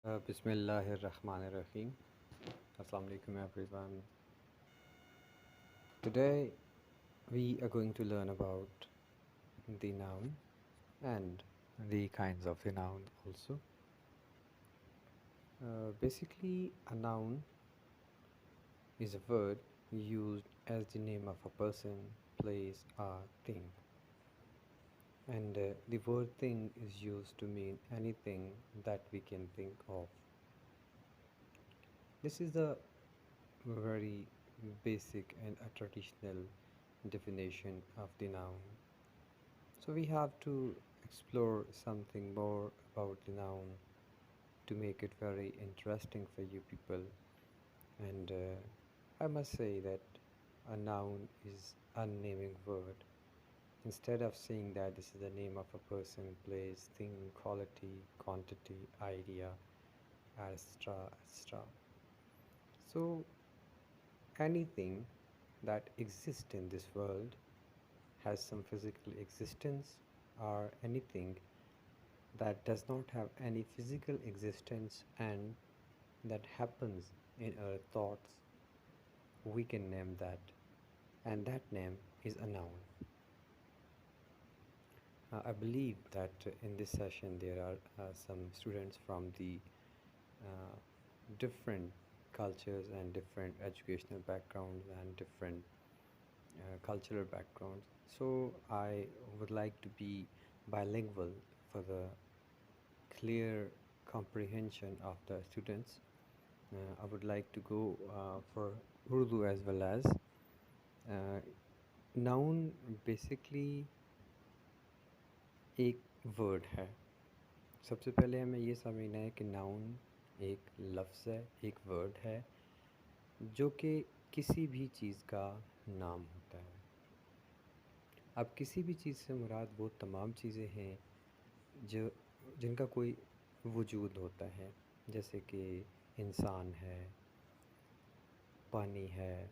Bismillahirrahmanirrahim. Assalamu alaikum everyone. Today we are going to learn about the noun and the kinds of the noun also. Basically, a noun is a word used as the name of a person, place, or thing. And the word thing is used to mean anything that we can think of. This is a very basic and a traditional definition of the noun. So we have to explore something more about the noun to make it very interesting for you people. And I must say that a noun is a naming word. Instead of saying that this is the name of a person, place, thing, quality, quantity, idea, etc., etc. So anything that exists in this world has some physical existence, or anything that does not have any physical existence and that happens in our thoughts, we can name that, and that name is a noun. I believe that in this session there are some students from the uh, different cultures and different educational backgrounds and different cultural backgrounds. So I would like to be bilingual for the clear comprehension of the students. I would like to go for Urdu as well as noun basically एक word है. सबसे पहले हमें ये समझना है कि noun एक लफ्ज़ है, एक वर्ड है जो कि किसी भी चीज़ का नाम होता है. अब किसी भी चीज़ से मुराद वो तमाम चीज़ें हैं जो जिनका कोई वजूद होता है, जैसे कि इंसान है, पानी है,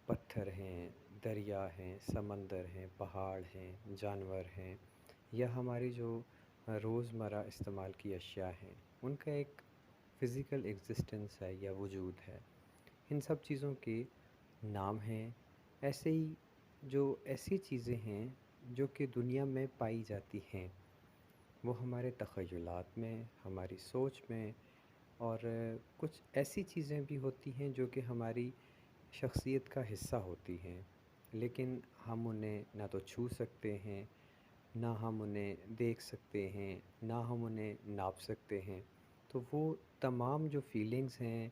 पत्थर हैं, दरिया हैं, समंदर हैं, पहाड़ हैं, जानवर हैं, या हमारी जो रोज़मर्रा इस्तेमाल की अशिया हैं, उनका एक फ़िज़िकल एग्जिस्टेंस है या वजूद है. इन सब चीज़ों के नाम हैं. ऐसे ही जो ऐसी चीज़ें हैं जो कि दुनिया में पाई जाती हैं, वो हमारे तख़य्युलात में, हमारी सोच में, और कुछ ऐसी चीज़ें भी होती हैं जो कि हमारी शख्सियत का हिस्सा होती हैं, लेकिन हम उन्हें ना तो छू सकते हैं, ना हम उन्हें देख सकते हैं, ना हम उन्हें नाप सकते हैं. तो वो तमाम जो फीलिंग्स हैं,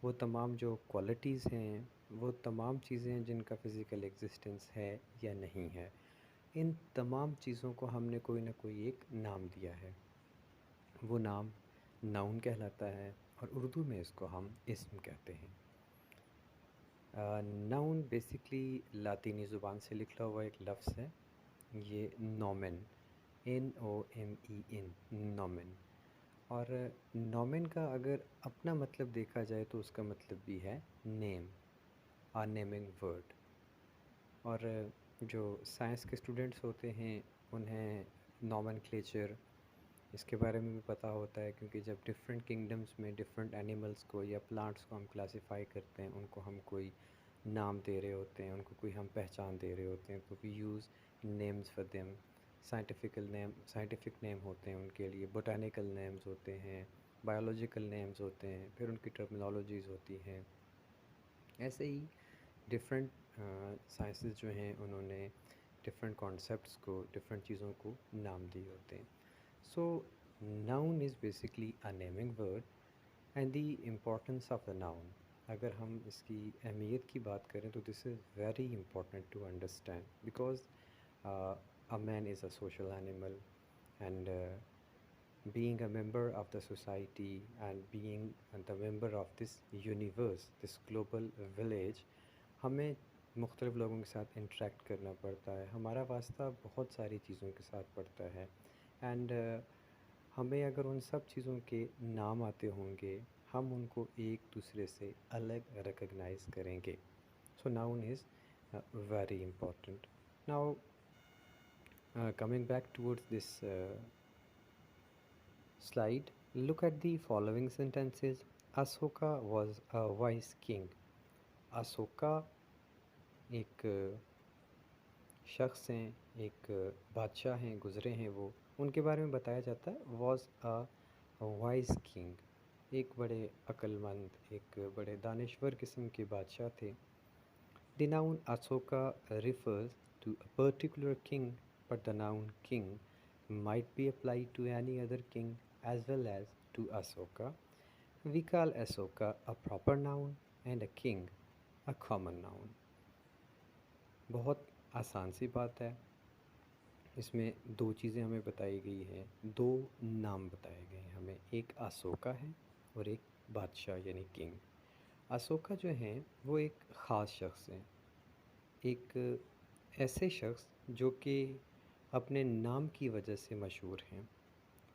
वो तमाम जो क्वालिटीज़ हैं, वो तमाम चीज़ें जिनका फ़िज़िकल एग्जिस्टेंस है या नहीं है, इन तमाम चीज़ों को हमने कोई ना कोई एक नाम दिया है. वो नाम नाउन कहलाता है और उर्दू में इसको हम इस्म कहते हैं. नाउन बेसिकली लातीनी ज़ुबान से लिखा हुआ एक लफ्ज़ है. ये नोमेन, NOMEN, नोमेन. और नोमेन का अगर अपना मतलब देखा जाए तो उसका मतलब भी है नेम, आ नेमिंग वर्ड. और जो साइंस के स्टूडेंट्स होते हैं उन्हें नोमेनक्लेचर इसके बारे में भी पता होता है, क्योंकि जब डिफरेंट किंगडम्स में डिफरेंट एनिमल्स को या प्लांट्स को हम क्लासिफाई करते हैं, उनको हम कोई नाम दे रहे होते हैं, उनको कोई हम पहचान दे रहे होते हैं, तो we use names for them. Scientific name होते हैं उनके लिए, बोटानिकल नेम्स होते हैं, बायोलॉजिकल नेम्स होते हैं, फिर उनकी टर्मिनोलॉजीज़ होती हैं. ऐसे ही डिफरेंट साइंसेस जो हैं उन्होंने डिफरेंट कॉन्सेप्ट्स को, डिफरेंट चीज़ों को नाम दिए होते हैं. So noun is basically a naming word. And the importance of the noun, अगर हम इसकी अहमियत की बात करें तो this is very important to understand, because a man is a social animal, and being a member of the society and being the member of this universe, this global village, हमें मुख्तलिफ़ लोगों के साथ इंटरेक्ट करना पड़ता है. हमारा वास्ता बहुत सारी चीज़ों के साथ पड़ता है. एंड हमें अगर उन सब चीज़ों के नाम आते होंगे, हम उनको एक दूसरे से अलग रिकग्नाइज़ करेंगे. So noun is very important. Now coming back towards this slide, Look at the following sentences. Asoka was a wise king. Ashoka एक शख्स हैं, एक बादशाह हैं, गुज़रे हैं वो, उनके बारे में बताया जाता है वॉज अ वाइज किंग। एक बड़े अक्लमंद, एक बड़े दानिश्वर किस्म के बादशाह थे। The noun Asoka refers to a particular king, but the noun king might be applied to any other king as well as to Asoka. We call Asoka a proper noun and a king a common noun. बहुत आसान सी बात है। इसमें दो चीज़ें हमें बताई गई हैं, दो नाम बताए गए हैं हमें, एक अशोका है और एक बादशाह यानी किंग। अशोका जो हैं वो एक ख़ास शख्स हैं, एक ऐसे शख्स जो कि अपने नाम की वजह से मशहूर हैं,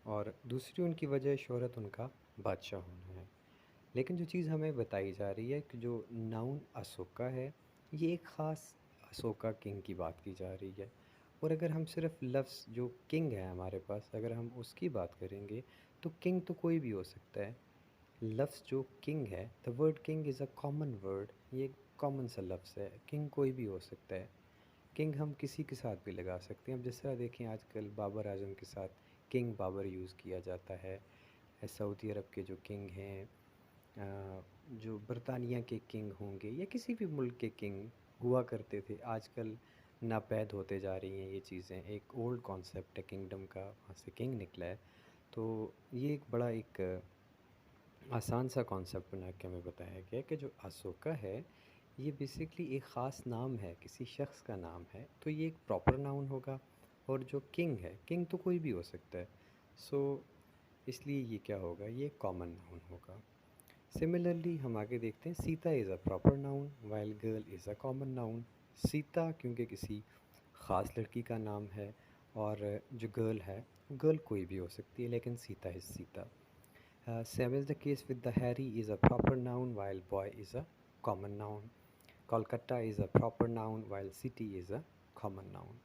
और दूसरी उनकी वजह शोहरत उनका बादशाह होना है। लेकिन जो चीज़ हमें बताई जा रही है कि जो नाउन अशोका है, ये एक ख़ास अशोका किंग की बात की जा रही है। और अगर हम सिर्फ लफ्ज़ जो किंग है हमारे पास, अगर हम उसकी बात करेंगे तो किंग तो कोई भी हो सकता है। लफ्ज़ जो किंग है, the word king is a common word, ये एक कॉमन सा लफ्ज़ है। किंग कोई भी हो सकता है। किंग हम किसी के साथ भी लगा सकते हैं। अब जिस तरह देखें आजकल बाबर आजम के साथ किंग बाबर यूज़ किया जाता है। सऊदी अरब के जो किंग हैं, जो बरतानिया के किंग होंगे या किसी भी मुल्क के किंग हुआ करते थे, आजकल नापैद होते जा रही हैं ये चीज़ें। एक ओल्ड कॉन्सेप्ट है किंगडम का, वहाँ से किंग निकला है। तो ये एक बड़ा एक आसान सा कॉन्सेप्ट बना के हमें बताया गया कि जो अशोका है ये बेसिकली एक ख़ास नाम है, किसी शख्स का नाम है, तो ये एक प्रॉपर नाउन होगा। और जो किंग है, किंग तो कोई भी हो सकता है, सो इसलिए ये क्या होगा, ये कॉमन नाउन होगा। सिमिलरली हम आगे देखते हैं, Sita is a proper noun while girl is a common noun. Sita क्योंकि किसी ख़ास लड़की का नाम है, और जो गर्ल है, गर्ल कोई भी हो सकती है, लेकिन Sita is Sita. Same is the case with the Harry is a proper noun while boy is a common noun. Kolkata is a proper noun while city is a common noun.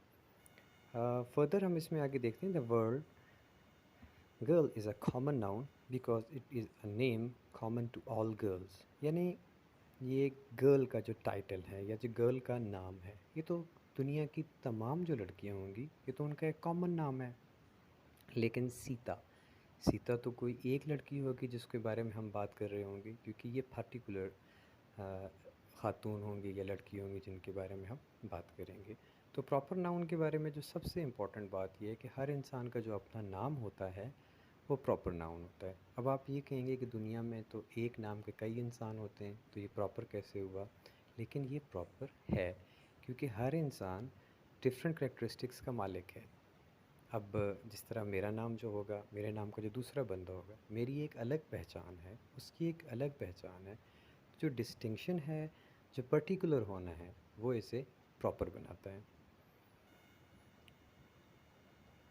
Further हम इसमें आगे देखते हैं, the word girl is a common noun because it is a name common to all girls. यानी ये girl का जो title है या जो गर्ल का नाम है, ये तो दुनिया की तमाम जो लड़कियां होंगी ये तो उनका एक कॉमन नाम है। लेकिन सीता, सीता तो कोई एक लड़की होगी जिसके बारे में हम बात कर रहे होंगे, क्योंकि ये पर्टिकुलर ख़ातून होंगी या लड़की होंगी जिनके बारे में हम बात करेंगे। तो प्रॉपर नाउन के बारे में जो सबसे इम्पॉर्टेंट बात यह है कि हर इंसान का जो अपना नाम होता है वो प्रॉपर नाउन होता है। अब आप ये कहेंगे कि दुनिया में तो एक नाम के कई इंसान होते हैं, तो ये प्रॉपर कैसे हुआ? लेकिन ये प्रॉपर है क्योंकि हर इंसान डिफरेंट करेक्टरिस्टिक्स का मालिक है। अब जिस तरह मेरा नाम जो होगा, मेरे नाम का जो दूसरा बंदा होगा, मेरी एक अलग पहचान है, उसकी एक अलग पहचान है। जो डिस्टिंक्शन है, जो पर्टिकुलर होना है, वो इसे प्रॉपर बनाता है।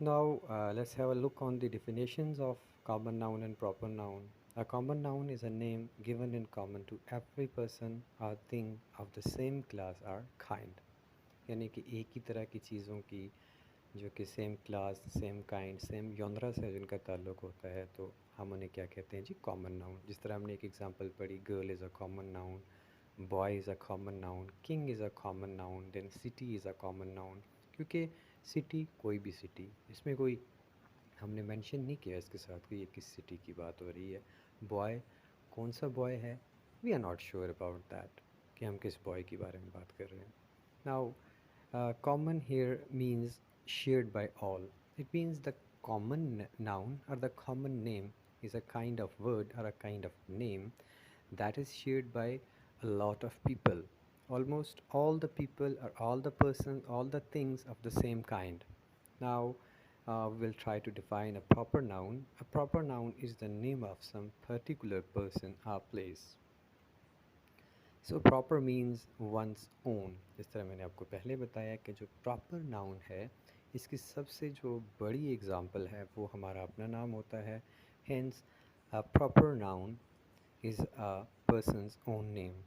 Now let's have a look on the definitions of common noun and proper noun. A common noun is a name given in common to every person or thing of the same class or kind. यानी कि एक ही तरह की चीज़ों की जो कि same class, same kind, same योनरा से जिनका ताल्लुक़ होता है, तो हम उन्हें क्या कहते हैं जी? Common noun. जिस तरह हमने एक एग्जांपल पढ़ी, girl is a common noun, boy is a common noun, king is a common noun, then city is a common noun. क्योंकि सिटी कोई भी सिटी, इसमें कोई हमने मेंशन नहीं किया इसके साथ कि ये किस सिटी की बात हो रही है। बॉय, कौन सा बॉय है, we are not sure about that कि हम किस बॉय के बारे में बात कर रहे हैं। Now common here means shared by all. It means the common noun or the common name is a kind of word or a kind of name that is shared by a lot of people. Almost all the people or all the persons, all the things of the same kind. Now, we'll try to define a proper noun. A proper noun is the name of some particular person or place. So proper means one's own. जिस तरह मैंने आपको पहले बताया कि जो proper noun है, इसकी सबसे जो बड़ी एग्ज़ाम्पल है वो हमारा अपना नाम होता है। Hence a proper noun is a person's own name.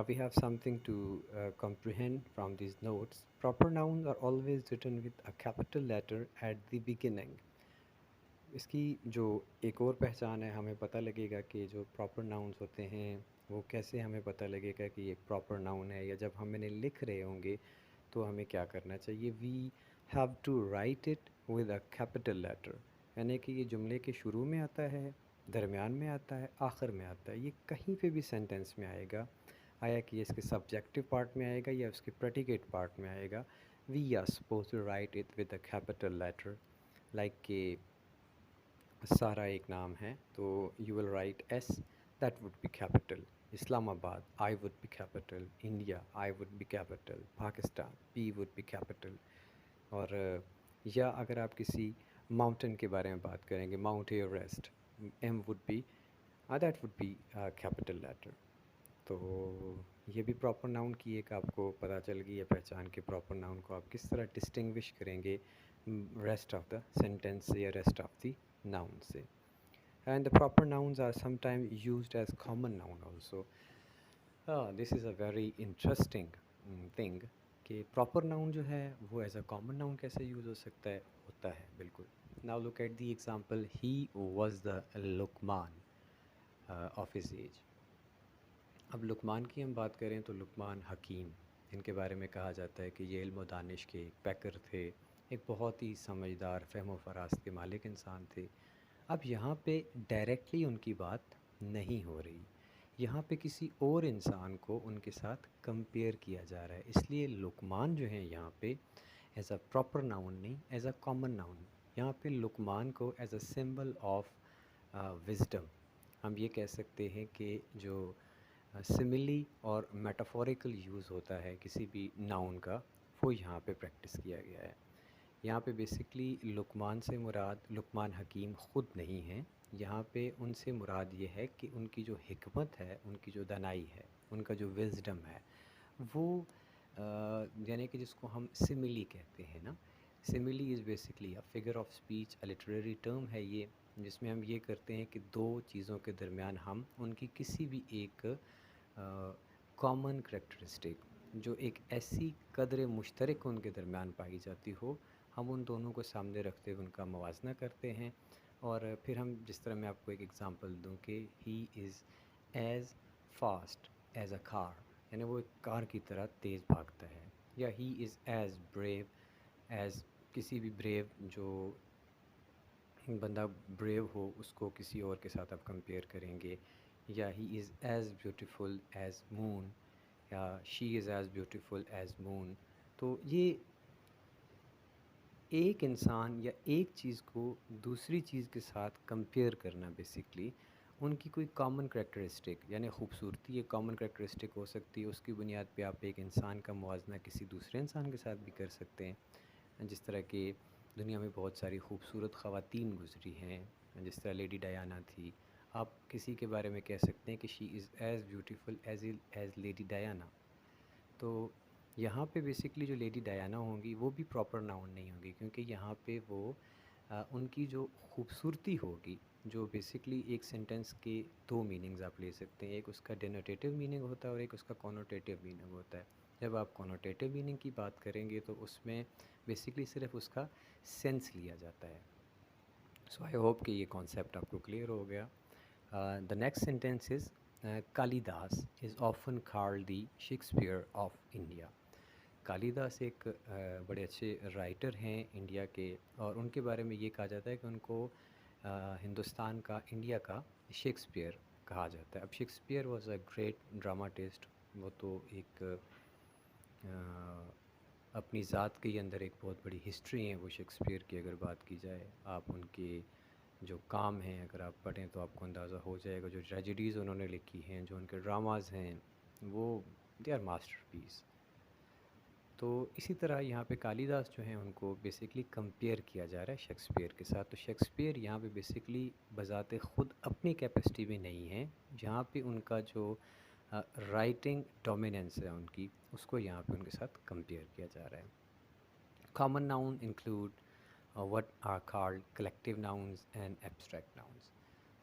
We have something to comprehend from these notes. Proper nouns are always written with a capital letter at the beginning. इसकी जो एक और पहचान है, हमें पता लगेगा कि जो प्रॉपर नाउन्स होते हैं वो कैसे हमें पता लगेगा कि ये प्रॉपर नाउन है, या जब हम इन्हें लिख रहे होंगे तो हमें क्या करना चाहिए। We have to write it with a capital letter, यानी कि ये जुमले के शुरू में आता है, दरमियान में आता है, आखिर में आता है, ये कहीं पे भी सेंटेंस में आएगा। आया कि ये इसके सब्जेक्टिव पार्ट में आएगा या उसके प्रेडिकेट पार्ट में आएगा। We are suppose to write it with a capital letter, like के सारा एक नाम है तो you will write S, that would be capital. Islamabad, I would be capital. India, I would be capital. Pakistan, P would be capital. और या अगर आप किसी माउंटेन के बारे में बात करेंगे, Mount Everest, M would be, that would be capital letter. तो ये भी प्रॉपर नाउन की एक आपको पता चल गई है पहचान, के प्रॉपर नाउन को आप किस तरह डिस्टिंग्विश करेंगे रेस्ट ऑफ द सेंटेंस से या रेस्ट ऑफ द नाउन से। And the proper nouns are sometimes used as common noun also. This is a very interesting thing कि proper noun जो है वो as a common noun कैसे use हो सकता है, होता है बिल्कुल। Now look at the example, he was the Luqman of his age. अब लुकमान की हम बात करें तो लुकमान हकीम, इनके बारे में कहा जाता है कि ये इल्म व दानिश के एक पैकर थे, एक बहुत ही समझदार, फ़हम व फरास्त के मालिक इंसान थे। अब यहाँ पे डायरेक्टली उनकी बात नहीं हो रही, यहाँ पे किसी और इंसान को उनके साथ कंपेयर किया जा रहा है, इसलिए लुकमान जो है यहाँ पे एज अ प्रॉपर नाउन नहीं, एज अ कॉमन नाउन। यहाँ पे लुकमान को as a symbol of wisdom हम ये कह सकते हैं कि जो सिमिली और मेटाफोरिकल यूज़ होता है किसी भी नाउन का, वो यहाँ पे प्रैक्टिस किया गया है। यहाँ पे बेसिकली लुकमान से मुराद लुकमान हकीम ख़ुद नहीं हैं, यहाँ पे उनसे मुराद ये है कि उनकी जो हिकमत है, उनकी जो दानाई है, उनका जो विज़डम है, वो यानी कि जिसको हम सिमिली कहते हैं ना। Simile is basically a figure of speech, a literary term है ये, जिसमें हम ये करते हैं कि दो चीज़ों के दरमियान हम उनकी किसी भी एक कॉमन करेक्टरिस्टिक, जो एक ऐसी कदर मुश्तरक उनके दरमियान पाई जाती हो, हम उन दोनों को सामने रखते हुए उनका मवाजना करते हैं। और फिर हम, जिस तरह मैं आपको एक एग्ज़ाम्पल दूं कि ही is as fast as a car, यानी वो एक कार की तरह तेज़ भागता है। या he is as brave as, किसी भी ब्रेव जो बंदा ब्रेव हो उसको किसी और के साथ आप कंपेयर करेंगे। या he is as beautiful as moon, या she is as beautiful as moon. तो ये एक इंसान या एक चीज़ को दूसरी चीज़ के साथ कंपेयर करना, बेसिकली उनकी कोई कॉमन करेक्टरिस्टिक, यानी खूबसूरती एक कॉमन करेक्टरिस्टिक हो सकती है, उसकी बुनियाद पे आप एक इंसान का मुवाजना किसी दूसरे इंसान के साथ भी कर सकते हैं। जिस तरह के दुनिया में बहुत सारी खूबसूरत ख़वातीन गुजरी हैं, जिस तरह लेडी डायना थी, आप किसी के बारे में कह सकते हैं कि she is as beautiful as lady Diana. तो यहाँ पे बेसिकली जो लेडी डायना होंगी वो भी प्रॉपर नाउन नहीं होंगी, क्योंकि यहाँ पे वो उनकी जो खूबसूरती होगी, जो बेसिकली एक सेंटेंस के दो मीनिंग्स आप ले सकते हैं, एक उसका डेनोटेटिव मीनिंग होता है और एक उसका कॉनोटेटिव मीनिंग होता है। जब आप कॉनोटेटिव मीनिंग की बात करेंगे तो उसमें बेसिकली सिर्फ उसका सेंस लिया जाता है। सो आई होप कि ये कॉन्सेप्ट आपको क्लियर हो गया। The next sentence is Kalidas is often called the Shakespeare of India. Kalidas एक बड़े अच्छे राइटर हैं इंडिया के, और उनके बारे में ये कहा जाता है कि उनको हिंदुस्तान का, इंडिया का शेक्सपियर कहा जाता है। अब Shakespeare was a great dramatist, वो तो एक अपनी ज़ात के ही अंदर एक बहुत बड़ी हिस्ट्री है वो शेक्सपियर की। अगर बात की जाए, आप उनके जो काम हैं अगर आप पढ़ें तो आपको अंदाज़ा हो जाएगा, जो ट्रेजिडीज़ उन्होंने लिखी हैं, जो उनके ड्रामाज़ हैं, वो दे आर मास्टरपीस। तो इसी तरह यहाँ पे कालिदास जो हैं उनको बेसिकली कंपेयर किया जा रहा है शेक्सपियर के साथ। तो शेक्सपियर यहाँ पे बेसिकली बज़ाते ख़ुद अपनी कैपेसिटी में नहीं है, जहाँ पे उनका जो राइटिंग डोमिनेंस है उनकी, उसको यहाँ पे उनके साथ कंपेयर किया जा रहा है। Common noun include what are called collective nouns and abstract nouns.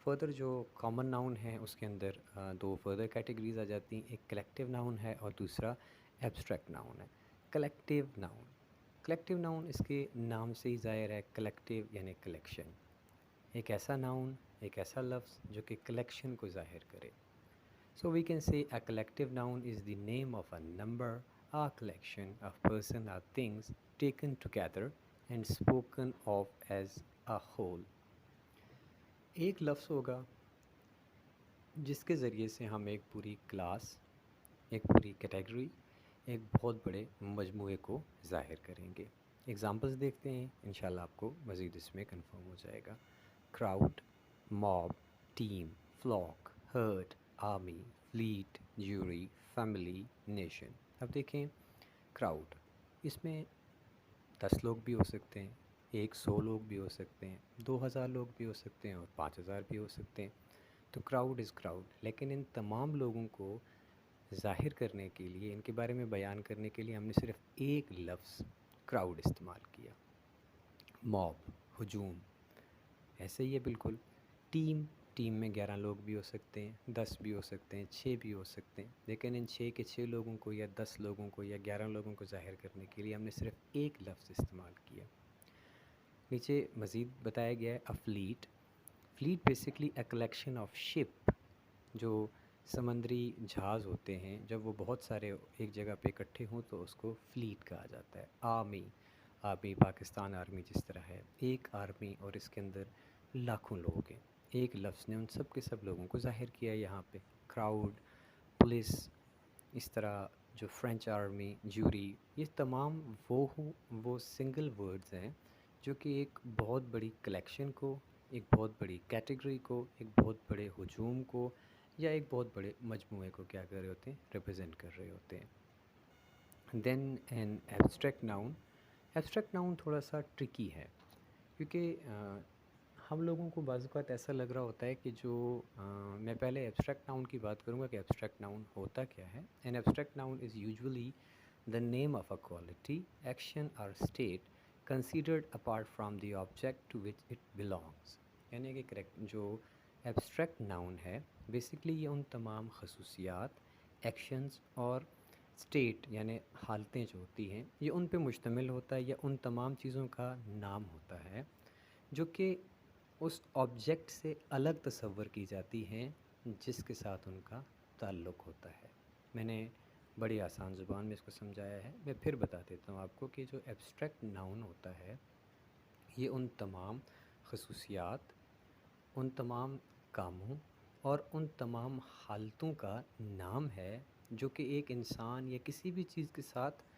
Further जो कॉमन नाउन है उसके अंदर दो फर्दर कैटेगरीज आ जाती हैं, एक कलेक्टिव नाउन है और दूसरा एब्स्ट्रैक्ट नाउन है। कलेक्टिव नाउन, कलेक्टिव नाउन इसके नाम से ही ज़ाहिर है, कलेक्टिव यानी कलेक्शन। एक ऐसा नाउन, एक ऐसा लफ्ज़ जो कि कलेक्शन को ज़ाहिर करे। सो we can say a collective noun is the name of a number, a collection of person or things taken together and spoken of as a whole। एक लफ्ज़ होगा जिसके ज़रिए से हम एक पूरी क्लास, एक पूरी कैटेगरी, एक बहुत बड़े मजमूए को ज़ाहिर करेंगे। एग्ज़ाम्पल्स देखते हैं, इंशाल्लाह आपको मज़ीद इसमें कंफर्म हो जाएगा। Crowd, mob, team, flock, herd, army, fleet, jury, family, nation. अब देखें क्राउड, इसमें 10 लोग भी हो सकते हैं, 100 लोग भी हो सकते हैं, 2000 लोग भी हो सकते हैं और 5000 भी हो सकते हैं। तो क्राउड इज़ क्राउड। लेकिन इन तमाम लोगों को ज़ाहिर करने के लिए, इनके बारे में बयान करने के लिए हमने सिर्फ एक लफ्ज़ क्राउड इस्तेमाल किया। मॉब, हुजूम, ऐसे ही है बिल्कुल। टीम, टीम में 11 लोग भी हो सकते हैं, 10 भी हो सकते हैं, 6 भी हो सकते हैं। लेकिन इन 6 के 6 लोगों को या 10 लोगों को या 11 लोगों को ज़ाहिर करने के लिए हमने सिर्फ एक लफ्ज़ इस्तेमाल किया। नीचे मज़ीद बताया गया है a fleet. Fleet basically a collection of ship, जो समंदरी जहाज़ होते हैं, जब वो बहुत सारे एक जगह पे इकट्ठे हों तो उसको फ्लीट कहा जाता है। आर्मी, आर्मी पाकिस्तान आर्मी जिस तरह है, एक आर्मी और इसके अंदर लाखों लोग हैं। एक लफ्ज़ ने उन सब के सब लोगों को ज़ाहिर किया है यहाँ पे। क्राउड, पुलिस, इस तरह जो फ्रेंच आर्मी, ज्यूरी, ये तमाम वो सिंगल वर्ड्स हैं जो कि एक बहुत बड़ी कलेक्शन को, एक बहुत बड़ी कैटेगरी को, एक बहुत बड़े हुजूम को या एक बहुत बड़े मजमूए को क्या कर रहे होते हैं, रिप्रेजेंट कर रहे होते हैं। देन एन एब्स्ट्रैक्ट नाउन थोड़ा सा ट्रिकी है, क्योंकि हम लोगों को बाज़ औक़ात ऐसा लग रहा होता है कि जो मैं पहले एब्स्ट्रैक्ट नाउन की बात करूँगा कि एब्स्ट्रैक्ट नाउन होता क्या है। An abstract noun is usually the name of a quality, action और state considered apart from the object to which it belongs. यानी कि करेक्ट जो एब्स्ट्रैक्ट नाउन है, बेसिकली ये उन तमाम खसूसियात, एक्शंस और स्टेट यानी हालतें जो होती हैं, ये उन पे मुश्तमिल होता है या उन तमाम चीज़ों का नाम होता है जो कि उस ऑब्जेक्ट से अलग तस्वर की जाती हैं जिसके साथ उनका ताल्लुक़ होता है। मैंने बड़ी आसान ज़ुबान में इसको समझाया है, मैं फिर बता देता हूँ आपको कि जो एब्स्ट्रैक्ट नाउन होता है, ये उन तमाम खसूसियात, उन तमाम कामों और उन तमाम हालतों का नाम है जो कि एक इंसान या किसी भी चीज़ के साथ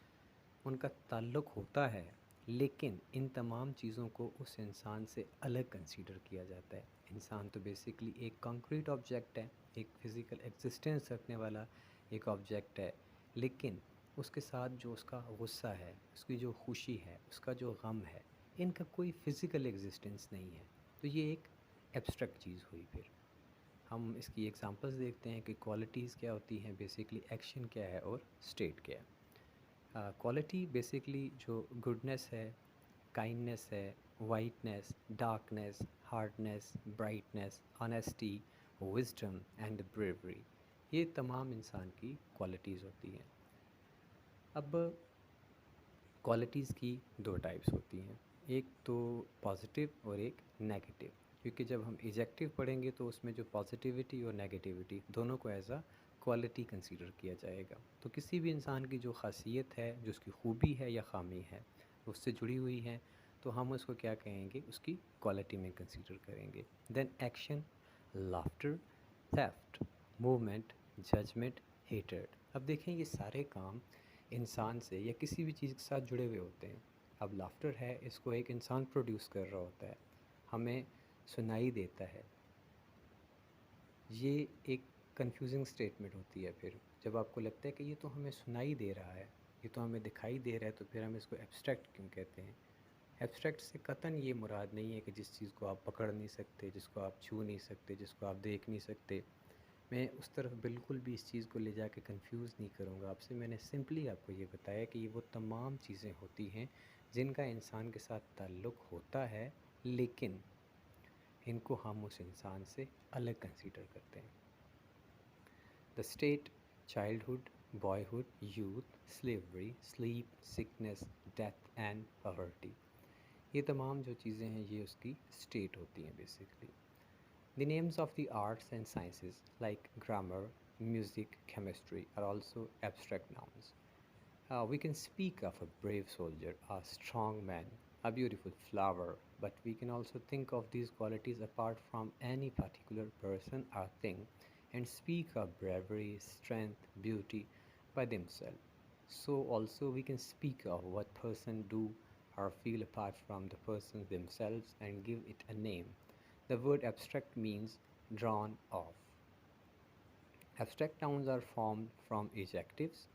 उनका ताल्लुक़ होता है, लेकिन इन तमाम चीज़ों को उस इंसान से अलग कंसीडर किया जाता है। इंसान तो बेसिकली एक कंक्रीट ऑब्जेक्ट है, एक फ़िज़िकल एग्जिस्टेंस रखने वाला एक ऑब्जेक्ट है, लेकिन उसके साथ जो उसका गुस्सा है, उसकी जो खुशी है, उसका जो गम है, इनका कोई फ़िज़िकल एग्जिस्टेंस नहीं है। तो ये एक एब्स्ट्रैक्ट चीज़ हुई। फिर हम इसकी एग्जांपल्स देखते हैं कि क्वालिटीज़ क्या होती हैं, बेसिकली एक्शन क्या है और स्टेट क्या है। क्वालिटी बेसिकली जो गुडनेस है, काइंडनेस है, whiteness, darkness, hardness, brightness, honesty, wisdom and bravery, ये तमाम इंसान की क्वालिटीज़ होती हैं। अब क्वालिटीज़ की दो टाइप्स होती हैं, एक तो पॉजिटिव और एक नेगेटिव। क्योंकि जब हम एडजेक्टिव पढ़ेंगे तो उसमें जो पॉजिटिविटी और नेगेटिविटी दोनों को एज अ क्वालिटी कंसीडर किया जाएगा। तो किसी भी इंसान की जो खासियत है, जो उसकी खूबी है या खामी है, उससे जुड़ी हुई है, तो हम उसको क्या कहेंगे, उसकी क्वालिटी में कंसीडर करेंगे। Then action, laughter, theft, movement, judgement, hatred. अब देखें ये सारे काम इंसान से या किसी भी चीज़ के साथ जुड़े हुए होते हैं। अब लाफ्टर है, इसको एक इंसान प्रोड्यूस कर रहा होता है, हमें सुनाई देता है। ये एक कंफ्यूजिंग स्टेटमेंट होती है फिर, जब आपको लगता है कि ये तो हमें सुनाई दे रहा है, ये तो हमें दिखाई दे रहा है, तो फिर हम इसको एब्स्ट्रैक्ट क्यों कहते हैं। एब्स्ट्रैक्ट से कतन ये मुराद नहीं है कि जिस चीज़ को आप पकड़ नहीं सकते, जिसको आप छू नहीं सकते, जिसको आप देख नहीं सकते। मैं उस तरफ बिल्कुल भी इस चीज़ को ले जाके कंफ्यूज नहीं करूँगा आपसे। मैंने सिंपली आपको ये बताया कि ये वो तमाम चीज़ें होती हैं जिनका इंसान के साथ ताल्लुक़ होता है, लेकिन इनको हम उस इंसान से अलग कंसीडर करते हैं। The state, childhood, boyhood, youth, slavery, sleep, sickness, death and poverty. ये तमाम जो चीज़ें हैं ये उसकी स्टेट होती हैं basically. The names of the arts and sciences like grammar, music, chemistry are also abstract nouns. We can speak of a brave soldier, a strong man, a beautiful flower, but we can also think of these qualities apart from any particular person or thing and speak of bravery, strength, beauty by themselves. So also we can speak of what person do or feel apart from the persons themselves and give it a name. The word abstract means drawn off. Abstract nouns are formed from adjectives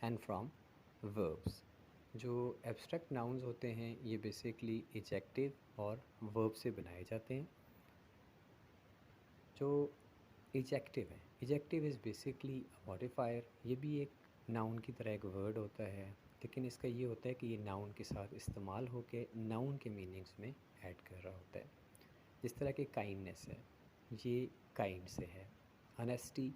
and from verbs. जो abstract nouns होते हैं ये basically adjective और verb से बनाए जाते हैं. जो adjective है, adjective is basically a modifier. ये भी एक noun की तरह एक word होता है, लेकिन इसका ये होता है कि ये noun के साथ इस्तेमाल होके noun के meanings में add कर रहा होता है. जिस तरह की kindness है, ये kind से है. Honesty,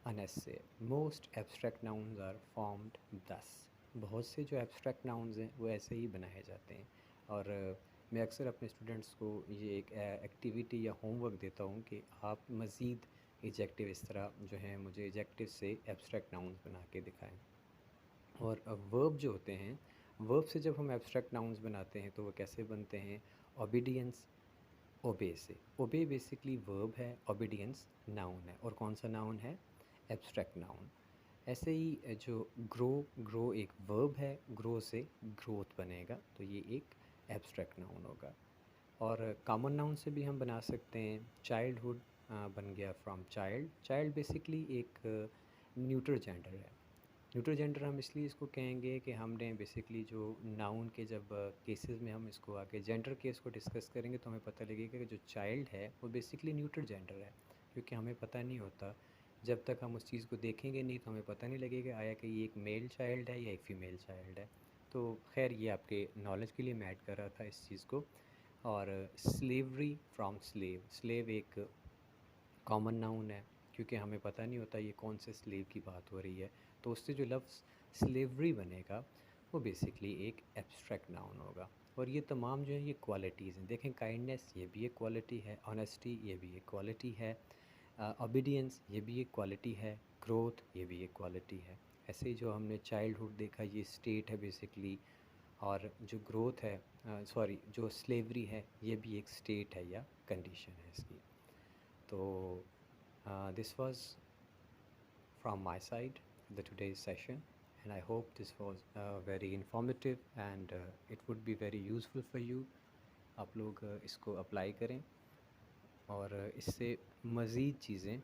honest से. Most abstract nouns are formed thus. बहुत से जो abstract nouns हैं वो ऐसे ही बनाए जाते हैं. और मैं अक्सर अपने स्टूडेंट्स को ये एक एक्टिविटी या होमवर्क देता हूँ कि आप मज़ीद एजेक्टिव इस तरह जो हैं मुझे एजेक्टिव से एब्स्ट्रैक्ट नाउन्स बना के दिखाएं. और वर्ब जो होते हैं, वर्ब से जब हम एब्स्ट्रैक्ट नाउन्स बनाते हैं तो वो कैसे बनते हैं? ओबीडियंस, ओबे से. ओबे बेसिकली वर्ब है, ओबीडियंस नाउन है. और कौन सा नाउन है? Abstract noun. ऐसे ही जो ग्रो, ग्रो एक वर्ब है, ग्रो से ग्रोथ बनेगा, तो ये एक एब्स्ट्रैक्ट नाउन होगा. और कॉमन नाउन से भी हम बना सकते हैं. चाइल्डहुड बन गया फ्रॉम चाइल्ड. चाइल्ड बेसिकली एक न्यूट्रल जेंडर है. न्यूट्रल जेंडर हम इसलिए इसको कहेंगे कि हमने बेसिकली जो नाउन के जब केसेस में हम इसको आगे जेंडर केस को डिस्कस करेंगे तो हमें पता लगेगा कि जो चाइल्ड है वो बेसिकली न्यूट्रल जेंडर है. क्योंकि हमें पता नहीं होता, जब तक हम उस चीज़ को देखेंगे नहीं तो हमें पता नहीं लगेगा आया कि ये एक मेल चाइल्ड है या एक फ़ीमेल चाइल्ड है. तो खैर ये आपके नॉलेज के लिए मैं ऐड कर रहा था इस चीज़ को. और स्लेवरी फ्रॉम स्लेव. स्लेव एक कॉमन नाउन है, क्योंकि हमें पता नहीं होता ये कौन से स्लेव की बात हो रही है, तो उससे जो लफ्ज़ स्लेवरी बनेगा वो बेसिकली एक एब्स्ट्रैक्ट नाउन होगा. और ये तमाम जो है ये क्वालिटीज़ हैं. देखें, काइंडनेस ये भी एक क्वालिटी है, ऑनेस्टी ये भी एक क्वालिटी है, ओबीडियंस ये भी एक क्वालिटी है, ग्रोथ ये भी एक क्वालिटी है. ऐसे ही जो हमने चाइल्डहुड देखा ये स्टेट है बेसिकली, और जो ग्रोथ है, सॉरी, जो स्लेवरी है ये भी एक स्टेट है या कंडीशन है इसकी. तो this was from my side the today's session, and I hope this was very informative and it would be very useful for you. आप लोग इसको अप्लाई करें और इससे मज़ीद चीज़ें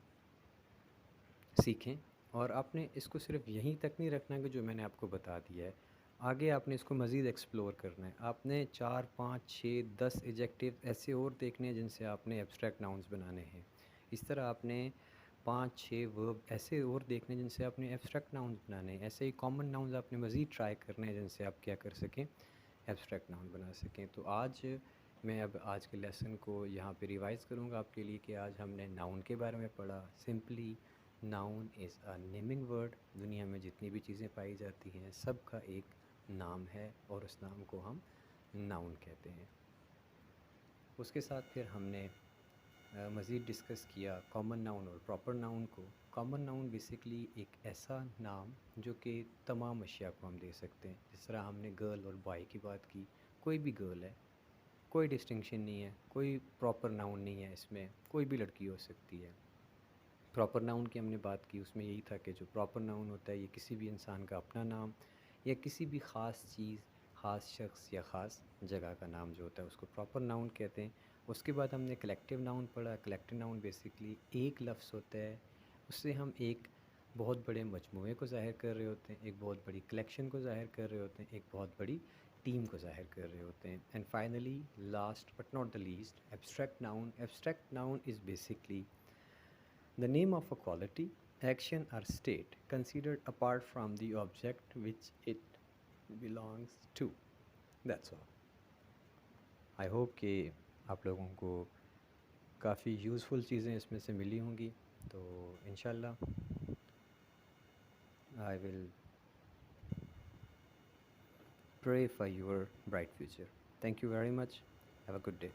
सीखें. और आपने इसको सिर्फ यहीं तक नहीं रखना कि जो मैंने आपको बता दिया है, आगे आपने इसको मज़ीद एक्सप्लोर करना है. आपने 4, 5, 6, 10 एडजेक्टिव ऐसे और देखने हैं जिनसे आपने एब्स्ट्रैक्ट नाउन्स बनाने हैं. इस तरह आपने 5, 6 वर्ब ऐसे और देखने हैं जिनसे आपने एब्स्ट्रैक्ट नाउन्स बनाने हैं. ऐसे ही कॉमन नाउन्स आपने मज़ीद ट्राई करने हैं जिनसे आप क्या कर सकें, एब्स्ट्रैक्ट नाउन बना सकें. तो आज मैं अब आज के लेसन को यहाँ पे रिवाइज़ करूँगा आपके लिए कि आज हमने नाउन के बारे में पढ़ा. Simply noun is a naming word. दुनिया में जितनी भी चीज़ें पाई जाती हैं सब का एक नाम है और उस नाम को हम नाउन कहते हैं. उसके साथ फिर हमने मज़ीद डिस्कस किया कॉमन नाउन और प्रॉपर नाउन को. कॉमन नाउन बेसिकली एक ऐसा नाम जो कि तमाम अशिया को हम दे सकते हैं. जिस तरह हमने गर्ल और बॉय की बात की, कोई भी गर्ल है, कोई डिस्टिंक्शन नहीं है, कोई प्रॉपर नाउन नहीं है, इसमें कोई भी लड़की हो सकती है. प्रॉपर नाउन की हमने बात की, उसमें यही था कि जो प्रॉपर नाउन होता है ये किसी भी इंसान का अपना नाम या किसी भी ख़ास चीज़, ख़ास शख्स या ख़ास जगह का नाम जो होता है उसको प्रॉपर नाउन कहते हैं. उसके बाद हमने कलेक्टिव नाउन पढ़ा. कलेक्टिव नाउन बेसिकली एक लफ्ज़ होता है, उससे हम एक बहुत बड़े मजमूए को ज़ाहिर कर रहे होते हैं, एक बहुत बड़ी कलेक्शन को ज़ाहिर कर रहे होते हैं, एक बहुत बड़ी टीम को ज़ाहिर कर रहे होते हैं. And finally last but not the least, abstract noun. Abstract noun is basically the name of a quality, action or state considered apart from the object which it belongs to. That's all. I hope कि आप लोगों को काफ़ी useful चीज़ें इसमें से मिली होंगी. तो इंशाल्लाह I will pray for your bright future. Thank you very much. Have a good day.